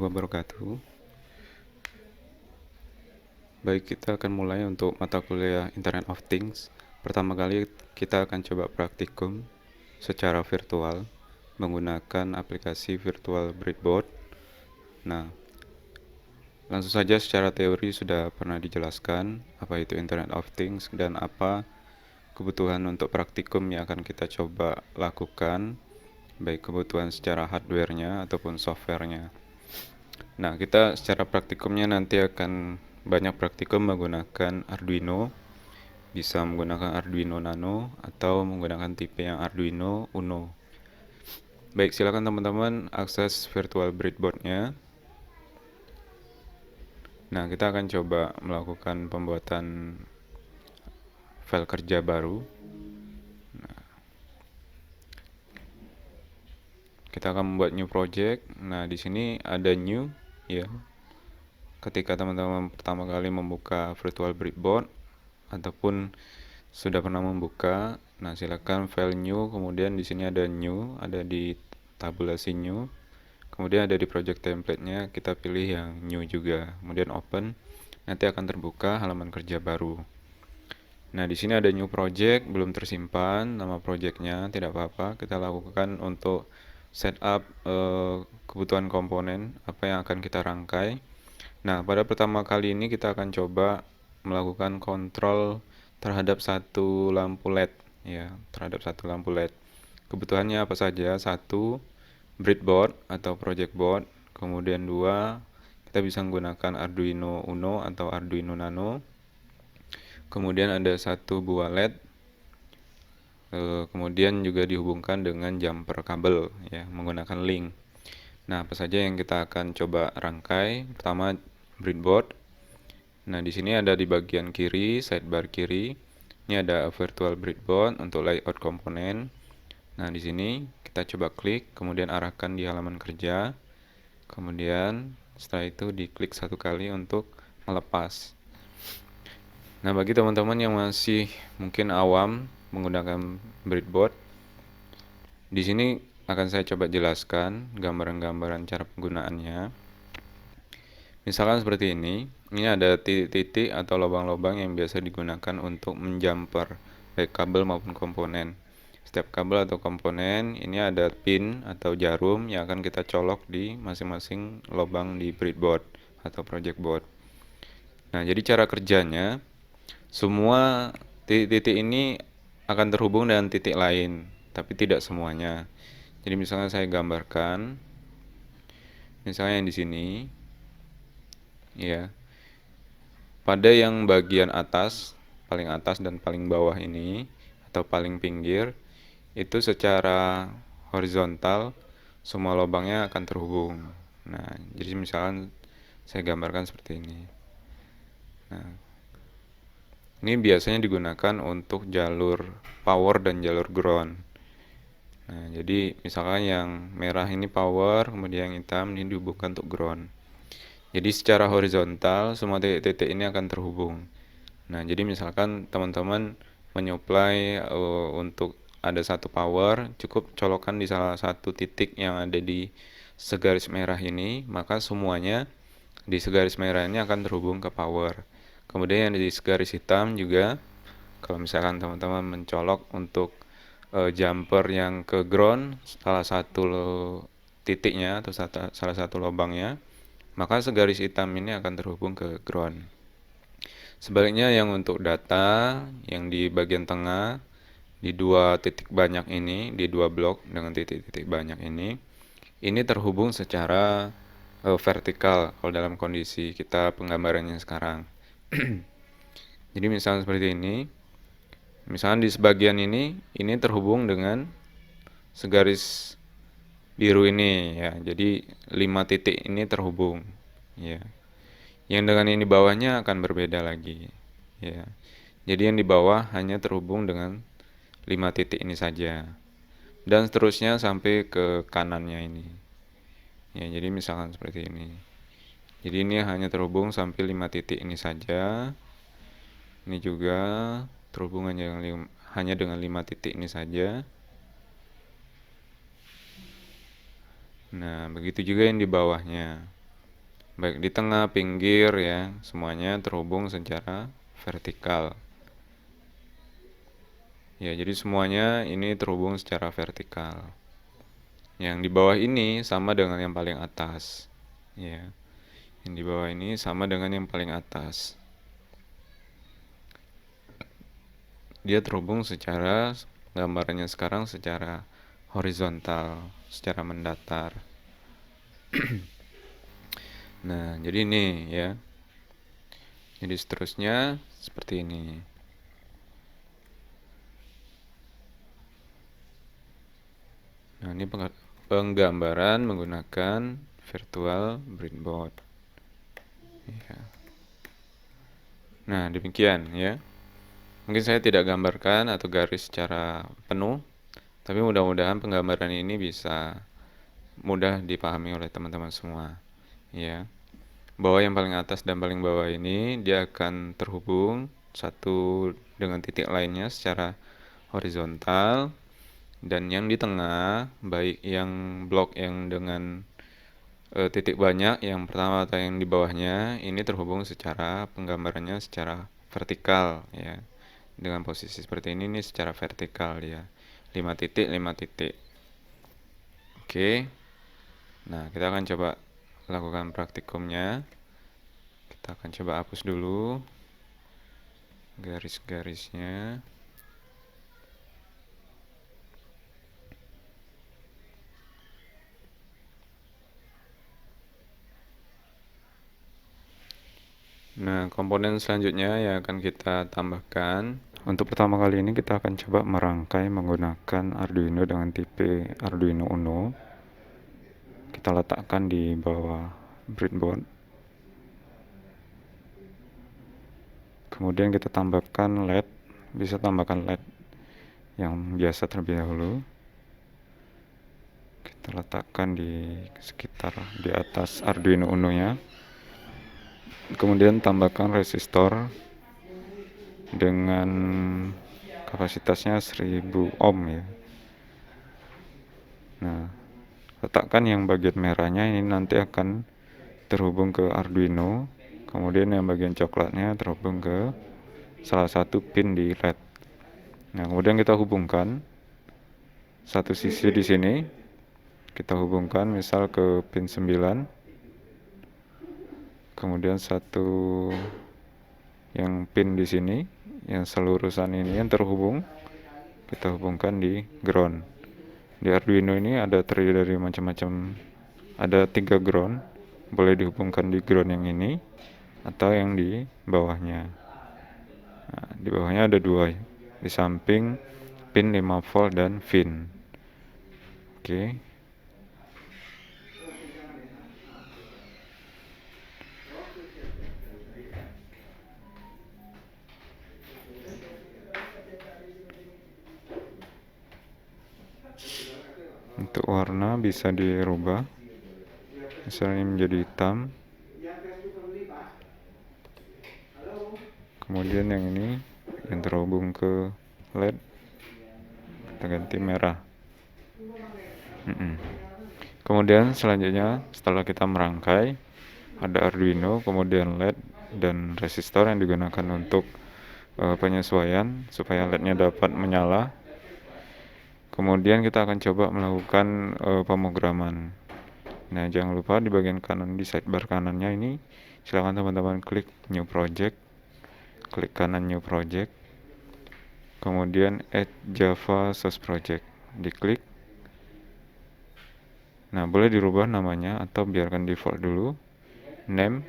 wabarakatuh. Baik, kita akan mulai untuk mata kuliah Internet of Things. Pertama kali kita akan coba praktikum secara virtual menggunakan aplikasi Virtual Breadboard. Nah, langsung saja secara teori sudah pernah dijelaskan apa itu Internet of Things dan apa kebutuhan untuk praktikum yang akan kita coba lakukan, baik kebutuhan secara hardware-nya ataupun software-nya. Nah, kita secara praktikumnya nanti akan banyak praktikum menggunakan Arduino, bisa menggunakan Arduino Nano atau menggunakan tipe yang Arduino Uno. Baik, silakan teman-teman akses virtual breadboard-nya. Nah, kita akan coba melakukan pembuatan file kerja baru. Kita akan membuat new project. Nah, di sini ada new, ya. Ketika teman-teman pertama kali membuka virtual breadboard ataupun sudah pernah membuka, nah silakan file new, kemudian di sini ada new, ada di tabulasi new, kemudian ada di project template-nya, kita pilih yang new juga, kemudian open, nanti akan terbuka halaman kerja baru. Nah, di sini ada new project, belum tersimpan nama projectnya, tidak apa-apa, kita lakukan untuk setup kebutuhan komponen apa yang akan kita rangkai. Nah, pada pertama kali ini kita akan coba melakukan kontrol terhadap satu lampu LED, ya, terhadap satu lampu LED. Kebutuhannya apa saja? Satu, breadboard atau project board. Kemudian dua, kita bisa menggunakan Arduino Uno atau Arduino Nano. Kemudian ada satu buah LED. Kemudian juga dihubungkan dengan jumper kabel, ya, menggunakan link. Nah, apa saja yang kita akan coba rangkai? Pertama, breadboard. Nah, di sini ada di bagian kiri, sidebar kiri. Ini ada virtual breadboard untuk layout komponen. Nah, di sini kita coba klik, kemudian arahkan di halaman kerja. Kemudian setelah itu diklik satu kali untuk melepas. Nah, bagi teman-teman yang masih mungkin awam menggunakan breadboard, di sini akan saya coba jelaskan gambaran-gambaran cara penggunaannya. Misalkan seperti ini ada titik-titik atau lubang-lubang yang biasa digunakan untuk menjumper baik kabel maupun komponen. Setiap kabel atau komponen ini ada pin atau jarum yang akan kita colok di masing-masing lubang di breadboard atau project board. Nah, jadi cara kerjanya, semua titik-titik ini akan terhubung dengan titik lain, tapi tidak semuanya. Jadi misalnya saya gambarkan, misalnya yang di sini, ya, pada yang bagian atas, paling atas dan paling bawah ini, atau paling pinggir, itu secara horizontal, semua lubangnya akan terhubung. Nah, jadi misalkan saya gambarkan seperti ini. Nah, ini biasanya digunakan untuk jalur power dan jalur ground. Nah, jadi misalkan yang merah ini power, kemudian yang hitam ini dihubungkan untuk ground. Jadi secara horizontal semua titik-titik ini akan terhubung. Nah, jadi misalkan teman-teman menyuplai untuk ada satu power, cukup colokan di salah satu titik yang ada di segaris merah ini, maka semuanya di segaris merah ini akan terhubung ke power. Kemudian yang di segaris hitam juga, kalau misalkan teman-teman mencolok untuk jumper yang ke ground, salah satu titiknya atau salah satu lubangnya, maka segaris hitam ini akan terhubung ke ground. Sebaliknya yang untuk data yang di bagian tengah, di dua titik banyak ini, di dua blok dengan titik-titik banyak ini terhubung secara vertikal kalau dalam kondisi kita penggambarannya sekarang. Jadi misalnya seperti ini, misalnya di sebagian ini terhubung dengan segaris biru ini, ya. Jadi 5 titik ini terhubung, ya. Yang dengan ini bawahnya akan berbeda lagi, ya. Jadi yang di bawah hanya terhubung dengan 5 titik ini saja, dan seterusnya sampai ke kanannya ini, ya. Jadi misalkan seperti ini. Jadi ini hanya terhubung sampai 5 titik ini saja. Ini juga terhubung hanya dengan 5 titik ini saja. Nah, begitu juga yang di bawahnya. baik di tengah, pinggir ya, semuanya terhubung secara vertikal. Ya, jadi semuanya ini terhubung secara vertikal. Yang di bawah ini sama dengan yang paling atas. Ya, yang di bawah ini sama dengan yang paling atas. Dia terhubung secara, gambarannya sekarang secara horizontal, secara mendatar. Nah, jadi ini ya. Jadi seterusnya seperti ini. Nah, ini penggambaran menggunakan virtual breadboard. Ya. Nah, demikian ya. Mungkin saya tidak gambarkan atau garis secara penuh, tapi mudah-mudahan penggambaran ini bisa mudah dipahami oleh teman-teman semua. Ya. Bahwa yang paling atas dan paling bawah ini dia akan terhubung satu dengan titik lainnya secara horizontal, dan yang di tengah, baik yang blok yang dengan titik banyak yang pertama atau yang di bawahnya, ini terhubung secara penggambarannya secara vertikal ya. Dengan posisi seperti ini secara vertikal ya. 5 titik 5 titik. Oke. Nah, kita akan coba lakukan praktikumnya. Kita akan coba hapus dulu garis-garisnya. Nah, komponen selanjutnya yang akan kita tambahkan, untuk pertama kali ini kita akan coba merangkai menggunakan Arduino dengan tipe Arduino Uno. Kita letakkan di bawah breadboard. Kemudian kita tambahkan LED, bisa tambahkan LED yang biasa terlebih dahulu. Kita letakkan di sekitar di atas Arduino Uno-nya. Kemudian tambahkan resistor dengan kapasitasnya 1000 ohm ya. Nah, letakkan yang bagian merahnya ini nanti akan terhubung ke Arduino, kemudian yang bagian coklatnya terhubung ke salah satu pin di LED. Nah, kemudian kita hubungkan satu sisi di sini, kita hubungkan misal ke pin 9, kemudian satu yang pin di sini, yang selurusan ini yang terhubung, kita hubungkan di ground. Di Arduino ini ada terdiri dari macam-macam, ada 3 ground, boleh dihubungkan di ground yang ini atau yang di bawahnya. Nah, di bawahnya ada 2, di samping pin 5 volt dan fin. Oke. Untuk warna bisa dirubah, misalnya menjadi hitam. Kemudian yang ini yang terhubung ke LED kita ganti merah. Kemudian selanjutnya setelah kita merangkai, ada Arduino, kemudian LED dan resistor yang digunakan untuk penyesuaian supaya LED-nya dapat menyala. Kemudian kita akan coba melakukan pemrograman. Nah, jangan lupa di bagian kanan, di sidebar kanannya ini, silakan teman-teman klik New Project, klik kanan New Project, kemudian Add Java Source Project, diklik. Nah, boleh dirubah namanya atau biarkan default dulu. Name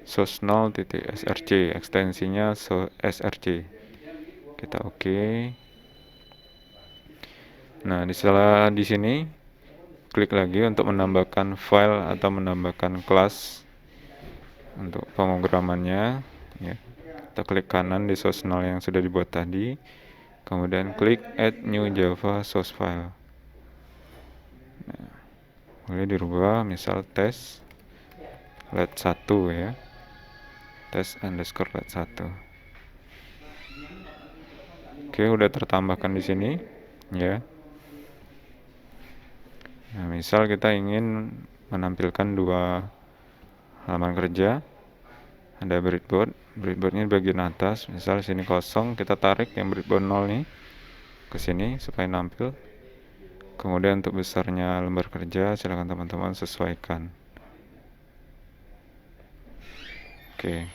source0.src, ekstensinya src. Kita oke. Nah, di sini klik lagi untuk menambahkan file atau menambahkan kelas untuk pemrogramannya ya. Kita klik kanan di source 0 yang sudah dibuat tadi, kemudian klik add new java source file. Nah, boleh dirubah misal test LED 1 ya, test underscore LED 1. Oke, udah tertambahkan di sini ya. Nah, misal kita ingin menampilkan 2 halaman kerja, ada breadboard. Breadboardnya di bagian atas, misal sini kosong, kita tarik yang breadboard 0 nih ke sini supaya nampil. Kemudian untuk besarnya lembar kerja silakan teman-teman sesuaikan. Oke.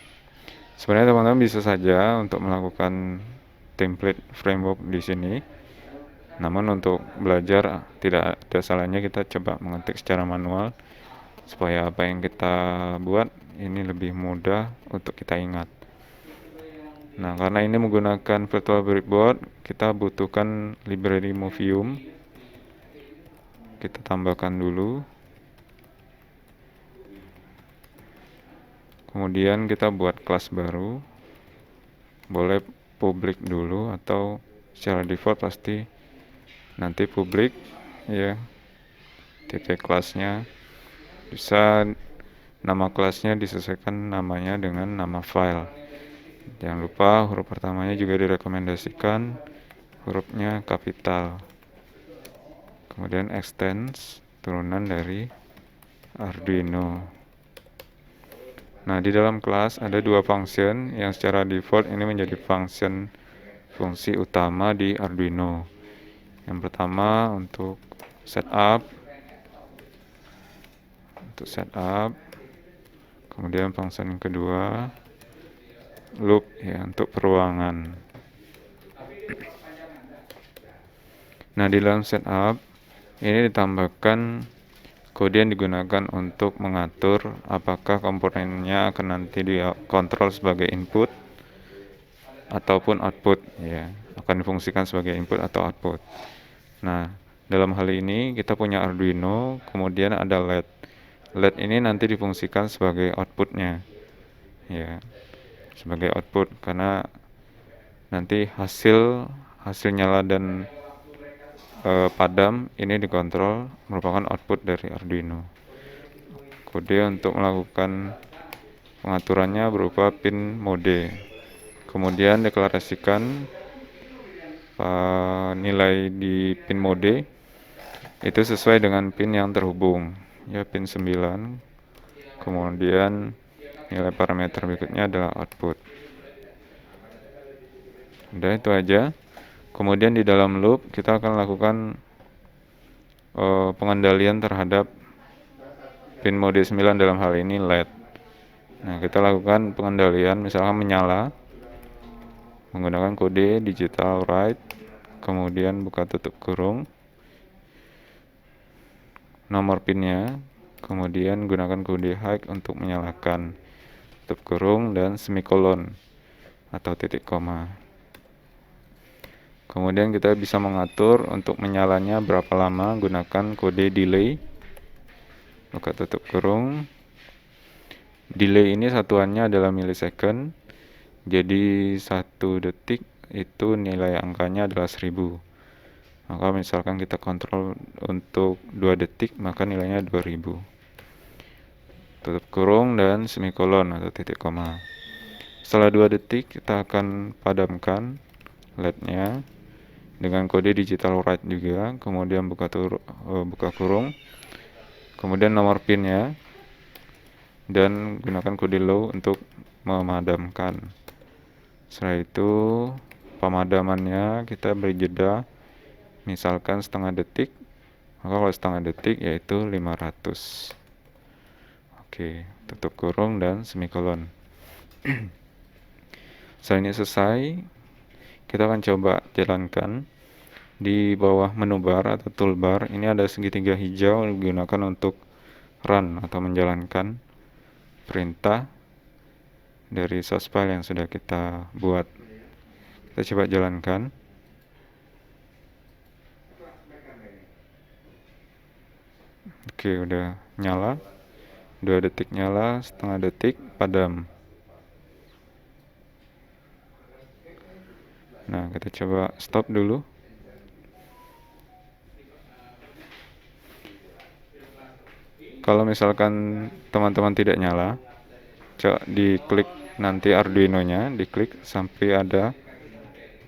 Sebenarnya teman-teman bisa saja untuk melakukan template framework di sini. Namun untuk belajar tidak ada salahnya kita coba mengetik secara manual supaya apa yang kita buat ini lebih mudah untuk kita ingat. Nah, karena ini menggunakan virtual breadboard, kita butuhkan library Movium. Kita tambahkan dulu. Kemudian kita buat kelas baru. Boleh publik dulu atau secara default pasti nanti publik ya. Tipe kelasnya bisa nama kelasnya disesuaikan namanya dengan nama file. Jangan lupa huruf pertamanya juga direkomendasikan hurufnya kapital. Kemudian extends turunan dari Arduino. Nah, di dalam kelas ada dua function yang secara default ini menjadi fungsi utama di Arduino. Yang pertama untuk setup, kemudian function yang kedua loop ya untuk peruangan. Nah, di dalam setup ini ditambahkan kode yang digunakan untuk mengatur apakah komponennya akan nanti dikontrol sebagai input ataupun output ya, akan difungsikan sebagai input atau output. Nah, dalam hal ini kita punya Arduino, kemudian ada LED. LED ini nanti difungsikan sebagai outputnya ya, sebagai output karena nanti hasil nyala dan padam ini dikontrol merupakan output dari Arduino. Kode untuk melakukan pengaturannya berupa pin mode. Kemudian deklarasikan nilai di pin mode itu sesuai dengan pin yang terhubung ya, pin 9. Kemudian nilai parameter berikutnya adalah output. Udah, itu aja. Kemudian di dalam loop kita akan lakukan pengendalian terhadap pin mode 9 dalam hal ini LED. Nah, kita lakukan pengendalian misalkan menyala menggunakan kode digital write, kemudian buka tutup kurung, nomor pinnya, kemudian gunakan kode high untuk menyalakan, tutup kurung, dan semikolon atau titik koma. Kemudian kita bisa mengatur untuk menyalanya berapa lama gunakan kode delay, buka tutup kurung. Delay ini satuannya adalah millisecond, jadi 1 detik itu nilai angkanya adalah 1000. Maka misalkan kita kontrol untuk 2 detik, maka nilainya 2000. Tutup kurung dan semikolon atau titik koma. Setelah 2 detik kita akan padamkan LED-nya dengan kode digital write juga, kemudian buka kurung, kemudian nomor pinnya, dan gunakan kode low untuk memadamkan. Setelah itu pemadamannya kita beri jeda misalkan setengah detik, maka kalau setengah detik yaitu 500. Oke, tutup kurung dan semikolon. Setelah ini selesai, kita akan coba jalankan. Di bawah menu bar atau toolbar ini ada segitiga hijau yang digunakan untuk run atau menjalankan perintah dari source file yang sudah kita buat. Kita coba jalankan. Oke, udah nyala. 2 detik nyala, setengah detik padam. Nah, kita coba stop dulu. Kalau misalkan teman-teman tidak nyala, coba diklik nanti Arduino-nya, diklik sampai ada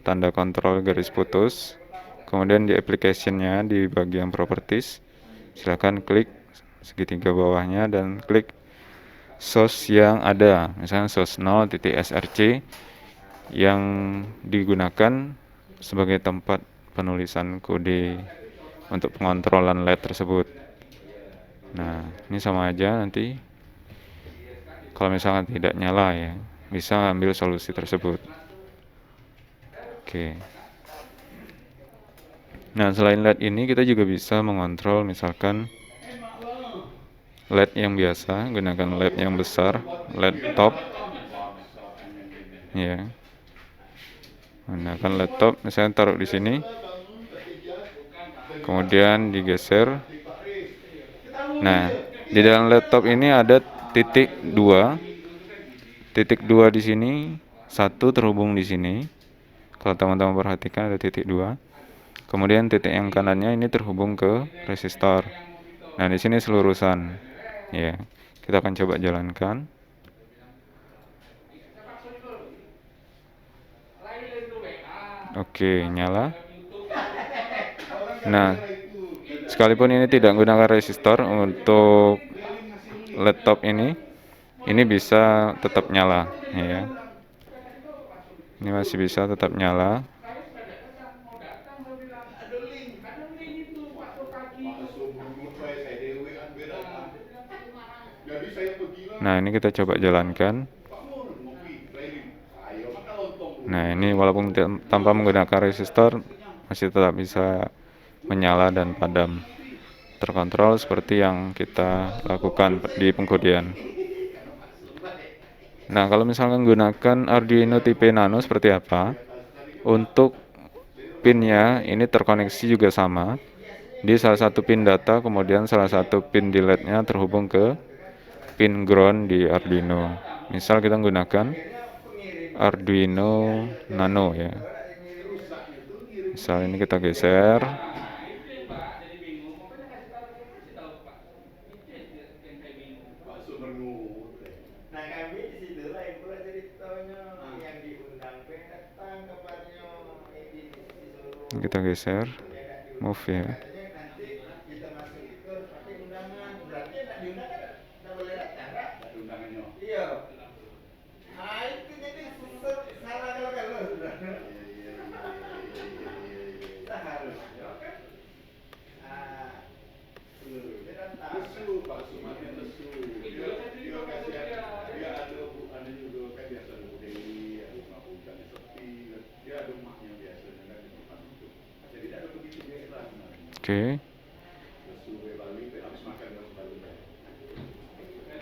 tanda kontrol garis putus. Kemudian di application-nya di bagian properties, silakan klik segitiga bawahnya dan klik source yang ada, misalnya source 0.src yang digunakan sebagai tempat penulisan kode untuk pengontrolan LED tersebut. Nah, ini sama aja nanti kalau misalkan tidak nyala ya, bisa ambil solusi tersebut. Oke. Nah, selain LED ini kita juga bisa mengontrol misalkan LED yang biasa, gunakan LED yang besar, LED top. Ya. Gunakan laptop misalnya taruh di sini. Kemudian digeser. Nah, di dalam laptop ini ada titik 2. Titik 2 di sini, satu terhubung di sini. Kalau teman-teman perhatikan ada titik 2. Kemudian titik yang kanannya ini terhubung ke resistor. Nah, di sini selurusan. Ya. Kita akan coba jalankan. Oke, nyala. Nah, sekalipun ini tidak menggunakan resistor untuk laptop ini bisa tetap nyala ya. Ini masih bisa tetap nyala. Nah, ini kita coba jalankan. Nah, ini walaupun tanpa menggunakan resistor masih tetap bisa menyala dan padam. Terkontrol seperti yang kita lakukan di pengkodean. Nah, kalau misalkan menggunakan Arduino tipe Nano seperti apa? Untuk pinnya ini terkoneksi juga sama. Di salah satu pin data, kemudian salah satu pin di LED-nya terhubung ke pin ground di Arduino. Misal kita menggunakan Arduino Nano ya. Misal ini kita geser. Kita geser, move ya. Oke.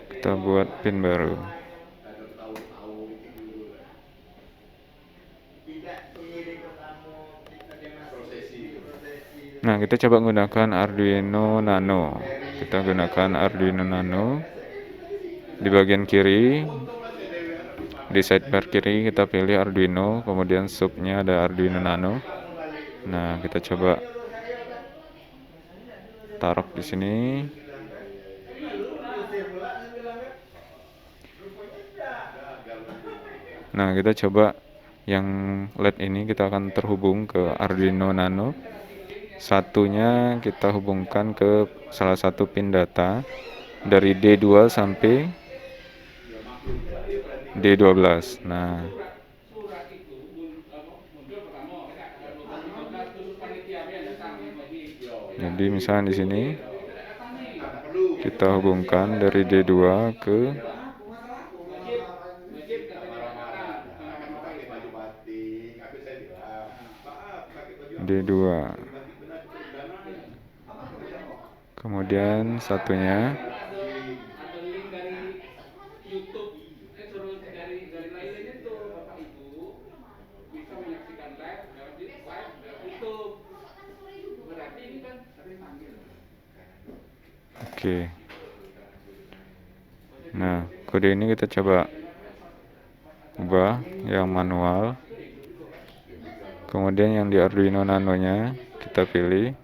Kita buat pin baru. Nah, kita coba menggunakan Arduino Nano. Kita gunakan Arduino Nano. Di bagian kiri, di sidebar kiri kita pilih Arduino, kemudian subnya ada Arduino Nano. Nah, kita coba taruh di sini. Nah, kita coba yang LED ini kita akan terhubung ke Arduino Nano. Satunya kita hubungkan ke salah satu pin data dari D2 sampai D12. Nah, jadi misalnya di sini kita hubungkan dari D2 ke D2. Kemudian satunya oke. Nah, kode ini kita coba ubah yang manual. Kemudian yang di Arduino Nano-nya kita pilih.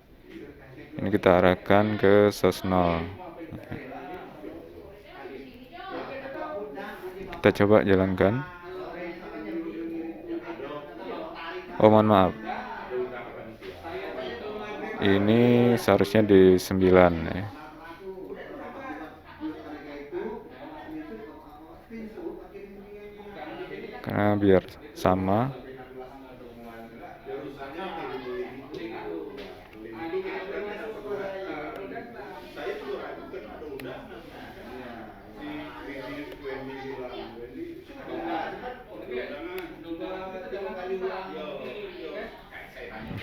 Ini kita arahkan ke source 0. Kita coba jalankan. Oh, mohon maaf. Ini seharusnya di 9 ya. biar sama.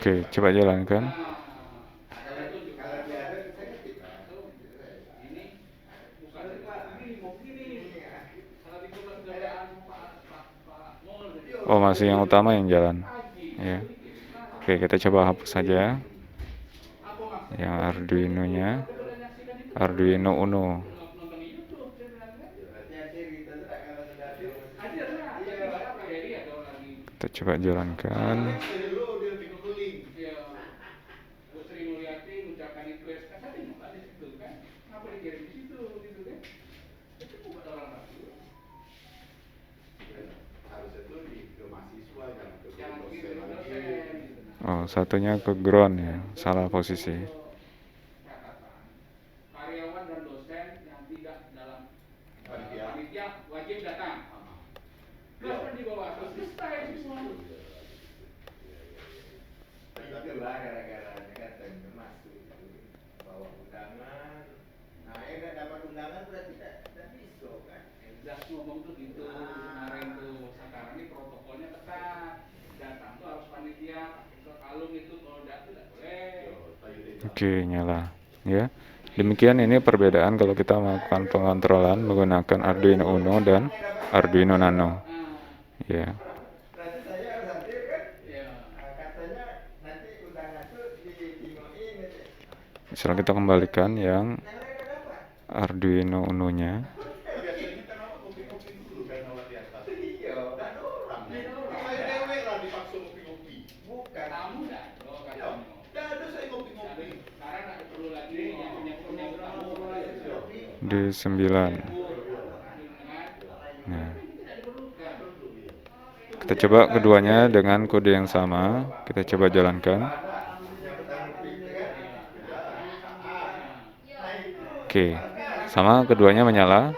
Oke, coba jalankan. Oh, masih yang utama yang jalan. Ya. Oke, kita coba hapus saja yang Arduino-nya. Arduino Uno. Kita coba jalankan. Oh, satunya ke ground ya, salah posisi. Karyawan dan dosen yang tidak dalam panitia wajib datang. Terus di bawah selesai semua. Itulah gara-gara kata masuk bawa undangan. Nah, nggak dapat undangan berarti tidak bisa kan? Just ngomong tuh gitu kemarin tuh. Sekarang ini protokolnya ketat. Datang tuh harus panitia. Kalung itu kalau tidak boleh. Oke, nyala ya. Demikian ini perbedaan kalau kita melakukan pengontrolan menggunakan Arduino Uno dan Arduino Nano. Ya. Sekarang kita kembalikan yang Arduino Uno-nya. Di 9. Nah, kita coba keduanya dengan kode yang sama. Kita coba jalankan. Oke, sama, keduanya menyala.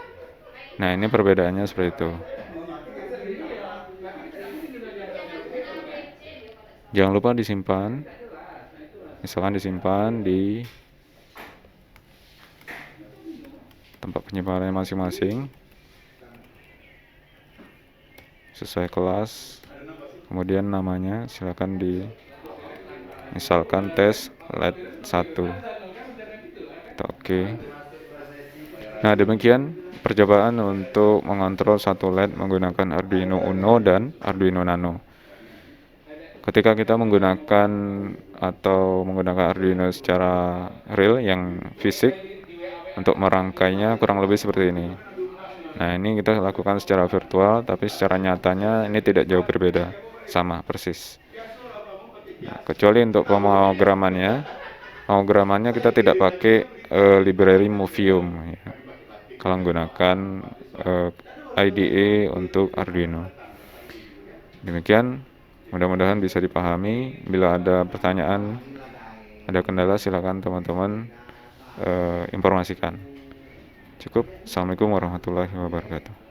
Nah, ini perbedaannya seperti itu. Jangan lupa disimpan. Misalkan disimpan di tempat penyimpanannya masing-masing sesuai kelas. Kemudian namanya silakan misalkan tes LED 1. Oke. Nah, demikian percobaan untuk mengontrol satu LED menggunakan Arduino Uno dan Arduino Nano. Ketika kita menggunakan Arduino secara real yang fisik, untuk merangkainya kurang lebih seperti ini. Nah, ini kita lakukan secara virtual, tapi secara nyatanya ini tidak jauh berbeda, sama persis. Nah, kecuali untuk pemrogramannya kita tidak pakai library Movium ya, kalau menggunakan IDE untuk Arduino. Demikian, mudah-mudahan bisa dipahami. Bila ada pertanyaan, ada kendala, silakan teman-teman informasikan. Cukup. Assalamualaikum warahmatullahi wabarakatuh.